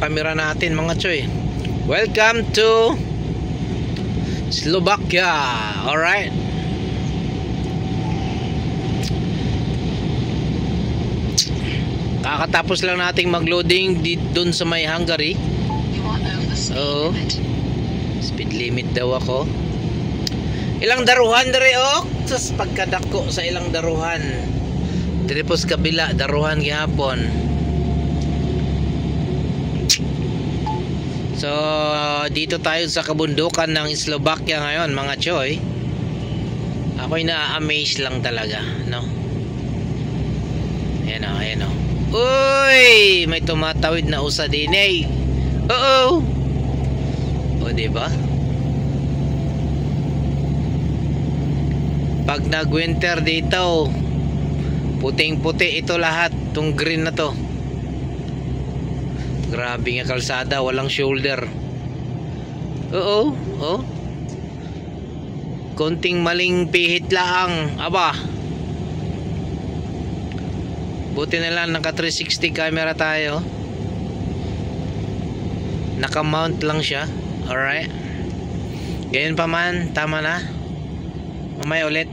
camera natin mga choy. Welcome to Slovakia. Alright. Kakatapos lang nating magloading doon sa may Hungary. So speed limit daw ako. Ilang daruhan dere oh. Sus pagkadako sa ilang daruhan. Dire po sa kabila daruhan gihapon. So dito tayo sa kabundukan ng Slovakia ngayon mga choy. Ako'y na-amaze lang talaga, no? Ayan o, ayan o. Uy! May tumatawid na usa din eh. Oo. O diba? Pag nag-winter dito, puting-puti ito lahat, itong green na to. Grabe nga kalsada, walang shoulder. Oo, oh. Konting maling pihit lang, aba. Buti na lang naka 360 camera tayo. Naka-mount lang siya. Alright. Ganyan pa man, tama na. Mamaya ulit.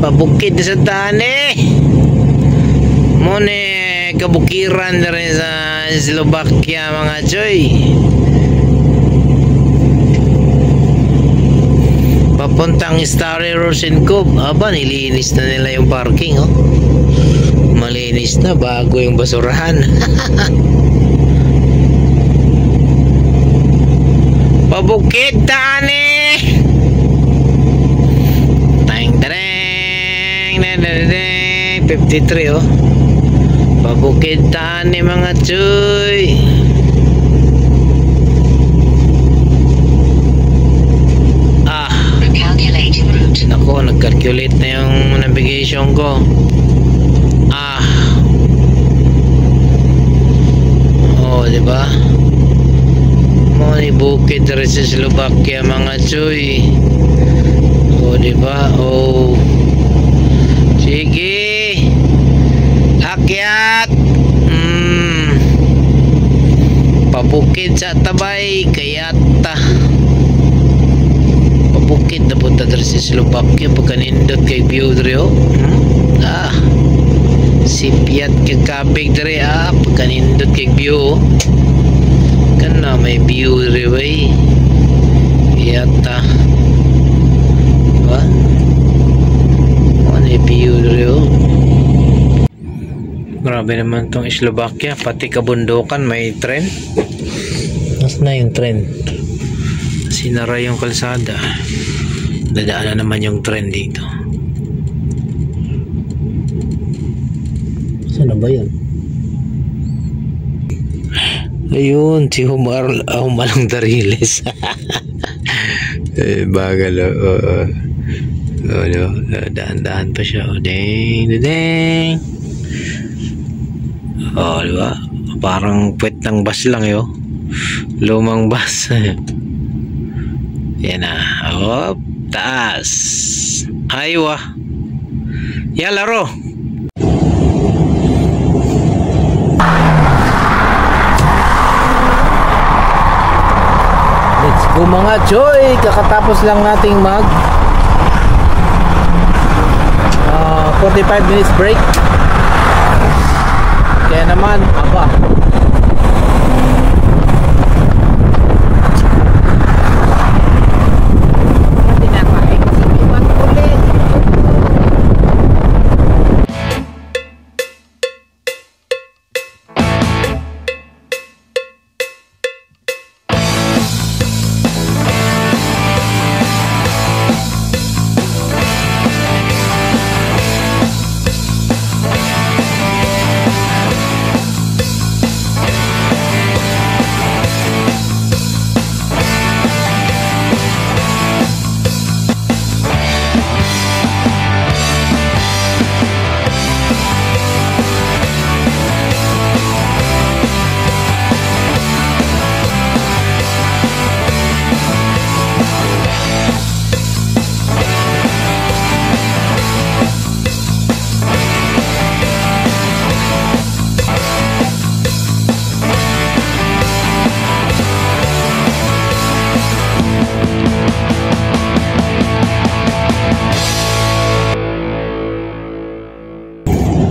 Pabukid sa tani mone kabukiran na rin sa Slovakia mga choy. Papuntang Stary Rosenkov. Aba nilinis na nila yung parking oh. Malinis na bago yung basurahan. Pabukid tani 53 oh. Pabukid tani mga choy. Nako, nag-calculate na yung navigation ko. Oh, diba? Money bukid rin sa Slovakia mga choy. Oh, diba? Oh. Sige. Akyat. Pabukid sa tabay kayata. Pabukid na punta dito sa Slovakia pagkanindot kay view dito. Sipiat kay kabig dito pagkanindot kay view. Kana may view dito ay. Kayata. Diba? Ano yung view dito? Grabe naman tong Slovakia, pati kabundukan may tren. Nasaan na yung tren? Sinara yung kalsada. Dadaan na naman yung tren dito. Saan na ba yan? Ayun, si Humalang Dariles. Bagal daan-daan pa siya. Ding ding. Oh, diba? Parang puwet ng bus lang yo. Lumang bus. Yan na. Hop, taas. Aywa. Ya laro. Let's go mga choy. Kakatapos lang nating mag 45 minutes break. Kaya naman, aba.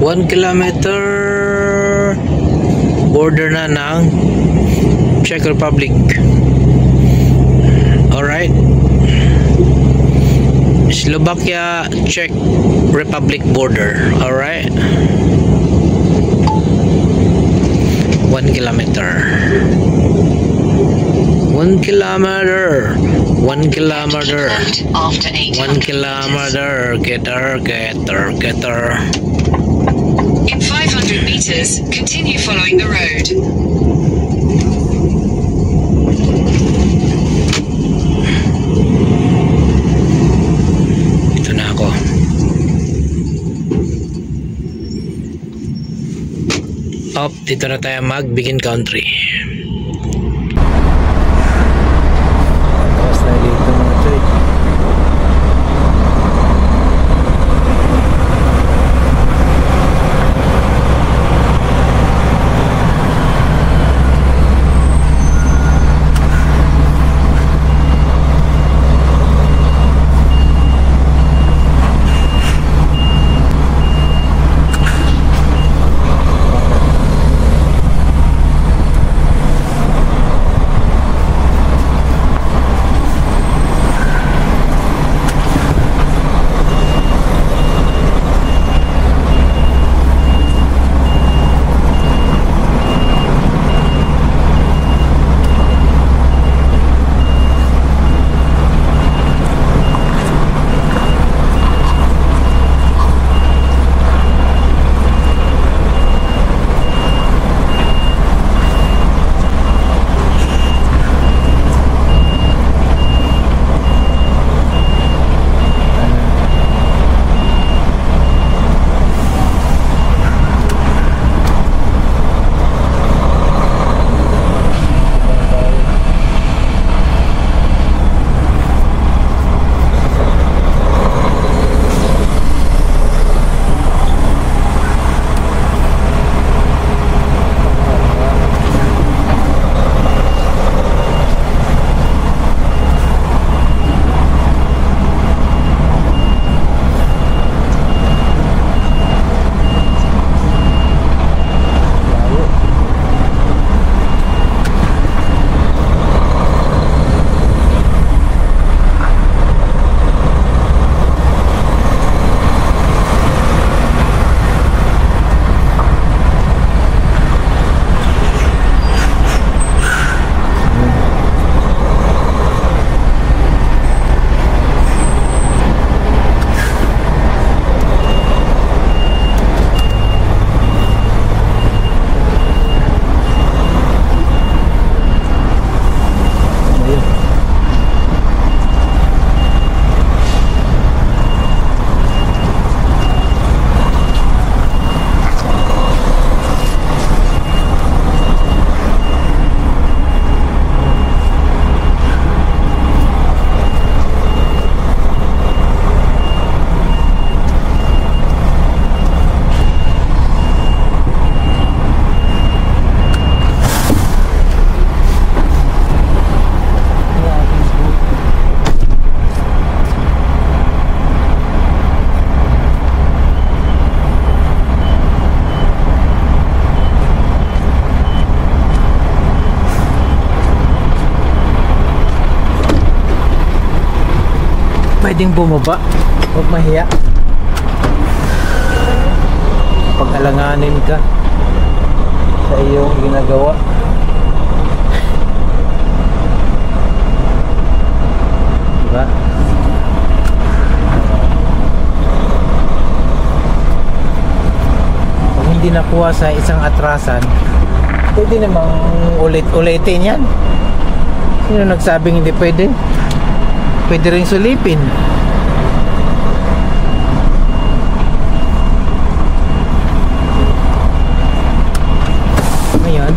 1 kilometer border na ng Czech Republic. Alright. Slovakia Czech Republic border. Alright. 1 kilometer. 1 kilometer. 1 kilometer. 1 kilometer. Getter. In 500 meters, continue following the road. Ito na ako. Dito na tayo mag-begin country. Tapos na dito mga choy. Pwedeng bumaba, huwag mahiya. Pag-alanganin ka sa iyong ginagawa. Diba? Kung hindi nakuha sa isang atrasan, pwede namang ulit-ulitin yan. Sino nagsabing hindi pwede? Pwede rin sulipin. Ngayon,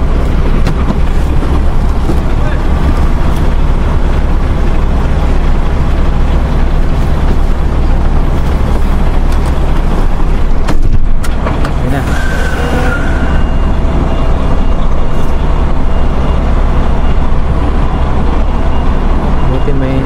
yun na. Buti may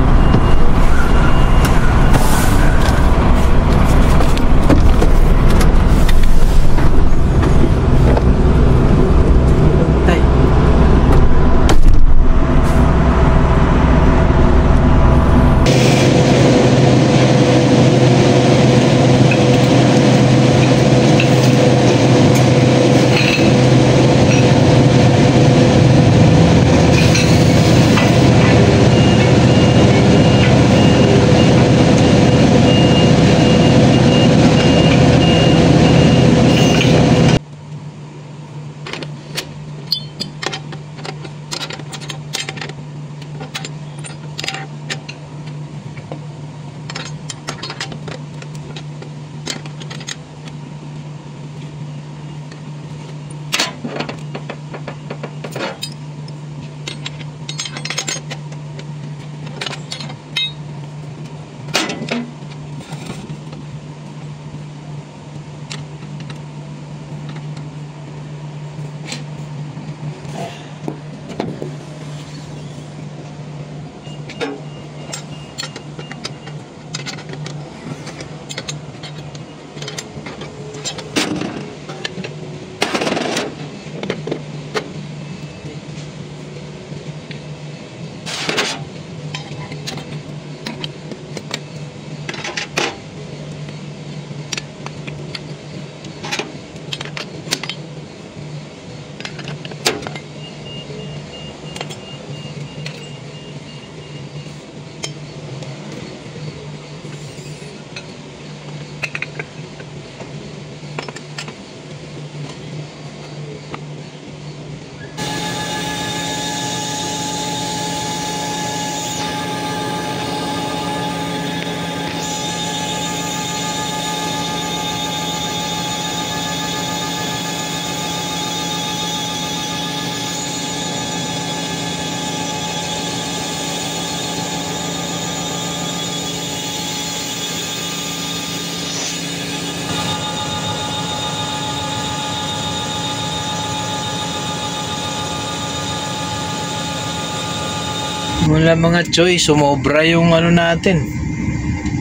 Wala mga choy, sumobra yung ano natin.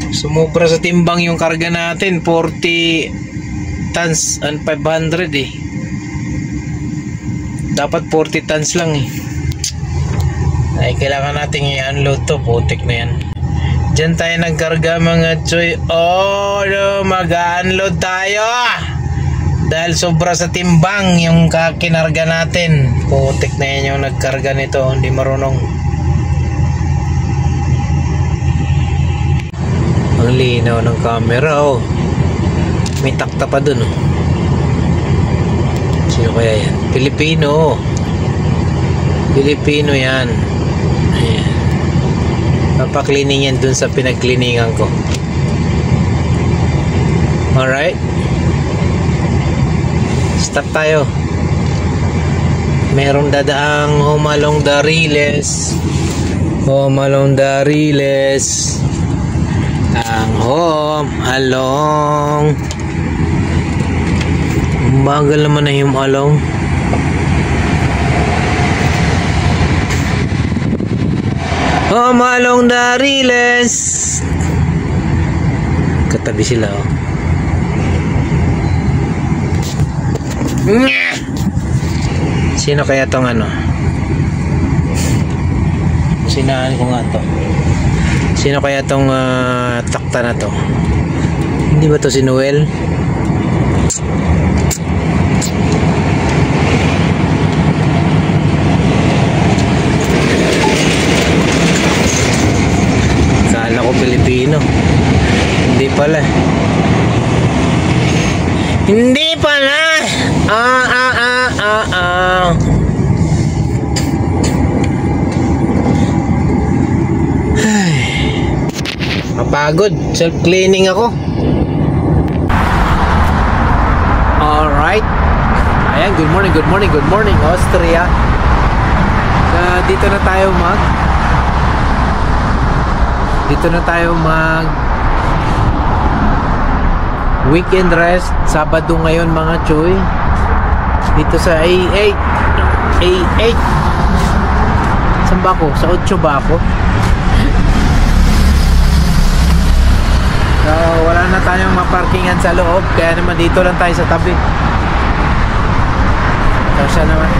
Sumobra sa timbang yung karga natin, 40 tons and 500 eh. Dapat 40 tons lang eh. Ay, kailangan natin i-unload to, putik na yan. Diyan tayo nagkarga mga choy. Oh, no, mag-unload tayo. Dahil sobra sa timbang yung kinarga natin. Putik na yan yung nagkarga nito, hindi marunong. Ang linaw ng camera, oh. May takta pa dun, oh. Sino kaya yan? Pilipino. Pilipino yan. Ayan. Papaklining yan dun sa pinagkliningan ko. Alright. Stop tayo. Meron dadaang humalong Dariles. Humalong Dariles. Ang home along. Bagal naman na yung along. Home along Dariles. Katabi sila, oh. Sino kaya tong ano? Sinahan ko nga to. Sino kaya tong takta na to? Hindi ba to si Noel? Kala ko Pilipino. Hindi pala. Hindi pala. Mapagod. Self-cleaning ako. Alright. Ayan, good morning, good morning, good morning, Austria. Dito na tayo mag weekend rest. Sabado ngayon mga choy. Dito sa A8. Saan ba ako? Sa 8 ba ako? So, wala na tayong maparkingan sa loob. Kaya naman dito lang tayo sa tabi. So, siya naman.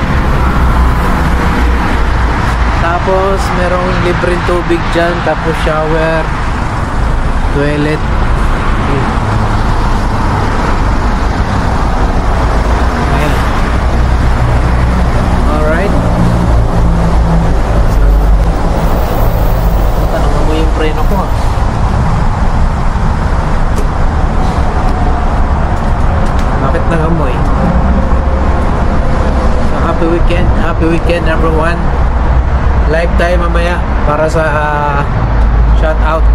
Tapos, merong libreng tubig dyan. Tapos, shower, toilet. Ayan. Alright. So, tanong mo yung preno ko, ha. Bakit nangamoy? So, happy weekend everyone. Live tayo mamaya para sa shout out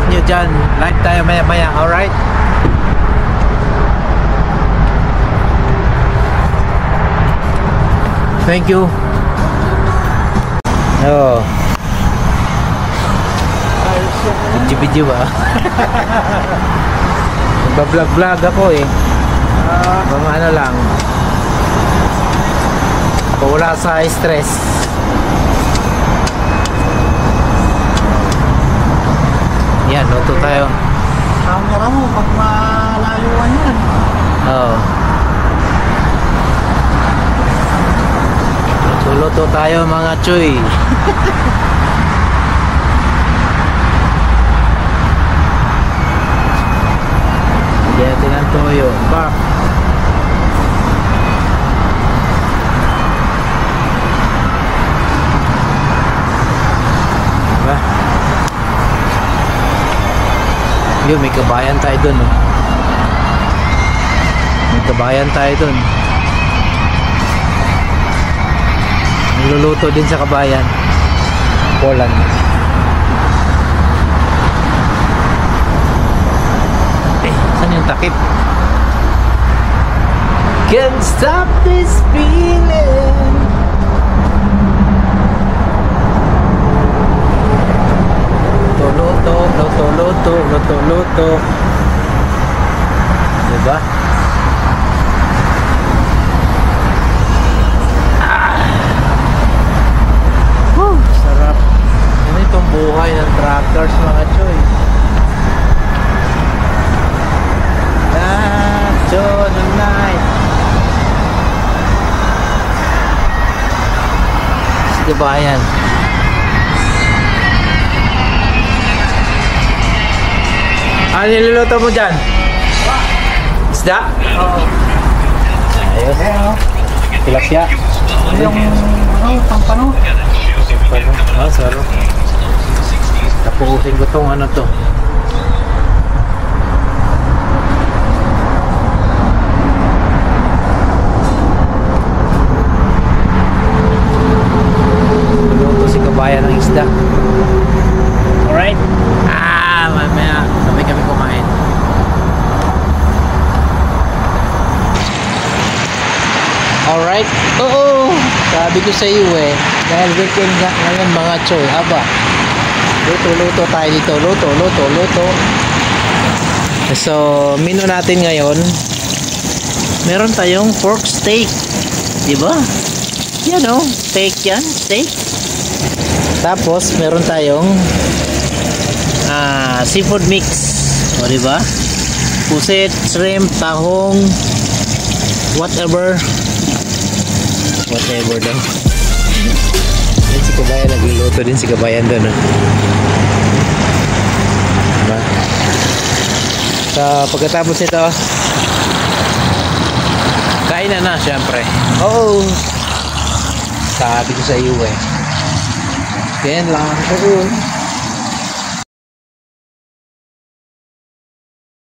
nyo dyan. Live tayo maya. Alright? Thank you. Oh, video ba? Nagba-vlog ako eh. Mga ano lang, wala sa stress. Yan, luto tayo. Camera mo pag malayuan yan. Oo. Luto tayo mga choy. Natin ang toyo. Bak. Diba? Yun, may kabayan tayo dun. Oh. May kabayan tayo dun. Niluluto din sa kabayan. Poland. Yung takip. Can't stop this feeling. Luto. Diba? Cheers mga choy. Nacho the night. Sige ba yan? Ano niluluto mo dyan? Isda? Oo. Ayos. Tilapia. Yung pampano. Ah, sarap. Tapusin ko tong ano to. Luto si kabayan ng isda. Alright. Mamaya sabay kami kumain. Alright. Oo. Sabi ko sa iyo dahil weekend nga ngayon mga choy. Aba. Luto tayo dito. Luto. So, menu natin ngayon. Meron tayong pork steak. Diba? Yan o. Steak yan. Steak. Tapos, meron tayong seafood mix. O, diba? Pusit, shrimp, tahong, whatever daw. Yan si Kabayan, nagluluto din si Kabayan doon. Diba? So, pagkatapos nito, kain na syempre. Oo. Sabi ko sa iyo Ganyan lang. Oo.